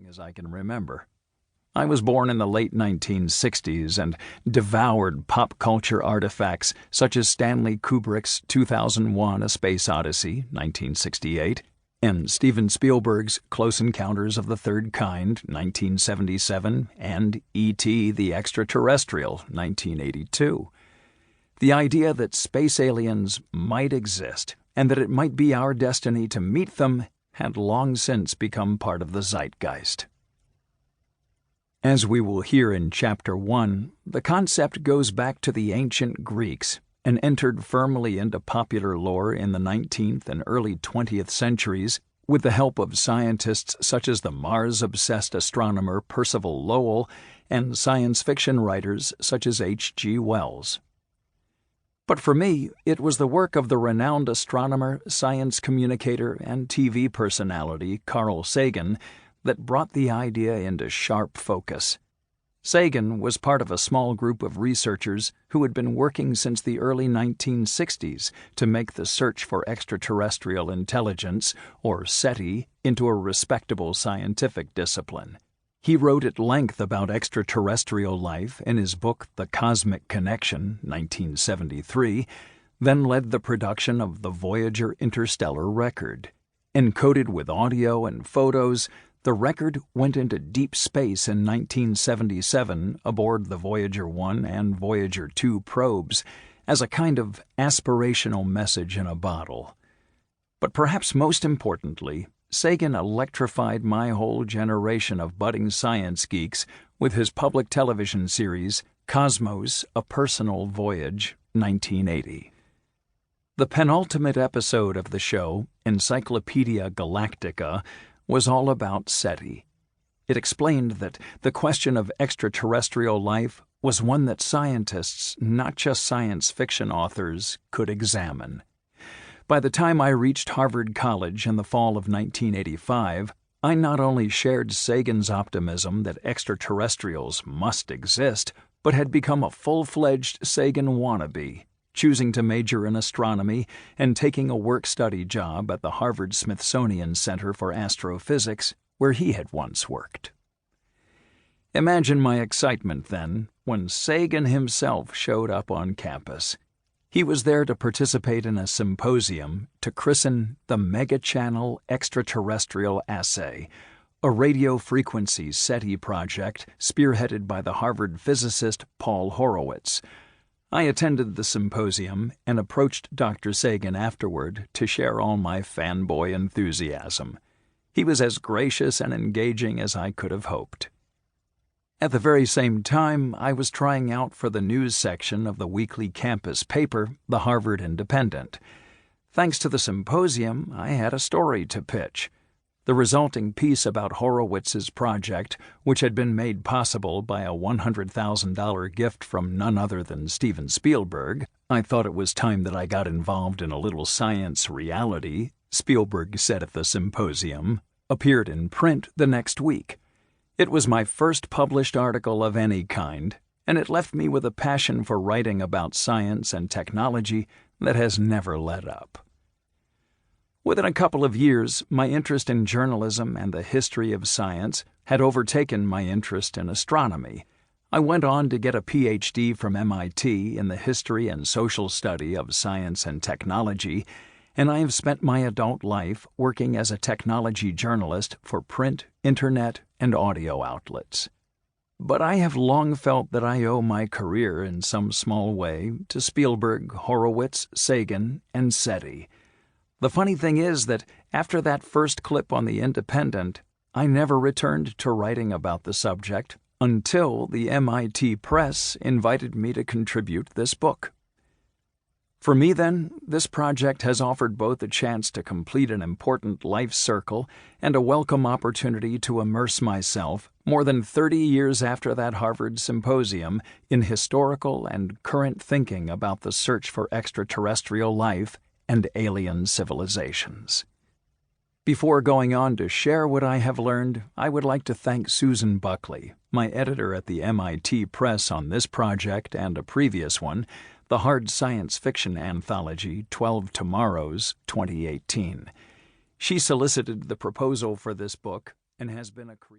as I can remember. I was born in the late 1960s and devoured pop culture artifacts such as Stanley Kubrick's 2001: A Space Odyssey, 1968, and Steven Spielberg's Close Encounters of the Third Kind, 1977, and E.T. the Extraterrestrial, 1982. The idea that space aliens might exist and that it might be our destiny to meet them had long since become part of the zeitgeist. As we will hear in Chapter 1, the concept goes back to the ancient Greeks and entered firmly into popular lore in the 19th and early 20th centuries with the help of scientists such as the Mars-obsessed astronomer Percival Lowell and science fiction writers such as H.G. Wells. But for me, it was the work of the renowned astronomer, science communicator, and TV personality Carl Sagan that brought the idea into sharp focus. Sagan was part of a small group of researchers who had been working since the early 1960s to make the search for extraterrestrial intelligence, or SETI, into a respectable scientific discipline. He wrote at length about extraterrestrial life in his book The Cosmic Connection, 1973, then led the production of the Voyager Interstellar Record. Encoded with audio and photos, the record went into deep space in 1977 aboard the Voyager 1 and Voyager 2 probes as a kind of aspirational message in a bottle. But perhaps most importantly, Sagan electrified my whole generation of budding science geeks with his public television series Cosmos: A Personal Voyage, 1980. The penultimate episode of the show, Encyclopedia Galactica, was all about SETI. It explained that the question of extraterrestrial life was one that scientists, not just science fiction authors, could examine. By the time I reached Harvard College in the fall of 1985, I not only shared Sagan's optimism that extraterrestrials must exist, but had become a full-fledged Sagan wannabe, choosing to major in astronomy and taking a work-study job at the Harvard-Smithsonian Center for Astrophysics, where he had once worked. Imagine my excitement, then, when Sagan himself showed up on campus. He was there to participate in a symposium to christen the Mega-Channel Extraterrestrial Assay, a radio frequency SETI project spearheaded by the Harvard physicist Paul Horowitz. I attended the symposium and approached Dr. Sagan afterward to share all my fanboy enthusiasm. He was as gracious and engaging as I could have hoped. At the very same time, I was trying out for the news section of the weekly campus paper, the Harvard Independent. Thanks to the symposium, I had a story to pitch. The resulting piece about Horowitz's project, which had been made possible by a $100,000 gift from none other than Steven Spielberg. I thought it was time that I got involved in a little science reality, Spielberg said at the symposium, appeared in print the next week. It was my first published article of any kind, and it left me with a passion for writing about science and technology that has never let up. Within a couple of years, my interest in journalism and the history of science had overtaken my interest in astronomy. I went on to get a Ph.D. from MIT in the history and social study of science and technology, and I have spent my adult life working as a technology journalist for print, internet, and audio outlets. But I have long felt that I owe my career in some small way to Spielberg, Horowitz, Sagan, and SETI. The funny thing is that after that first clip on The Independent, I never returned to writing about the subject until the MIT Press invited me to contribute this book. For me, then, this project has offered both a chance to complete an important life circle and a welcome opportunity to immerse myself, more than 30 years after that Harvard symposium, in historical and current thinking about the search for extraterrestrial life and alien civilizations. Before going on to share what I have learned, I would like to thank Susan Buckley, my editor at the MIT Press on this project and a previous one, the hard science fiction anthology 12 Tomorrows, 2018. She solicited the proposal for this book and has been a creator.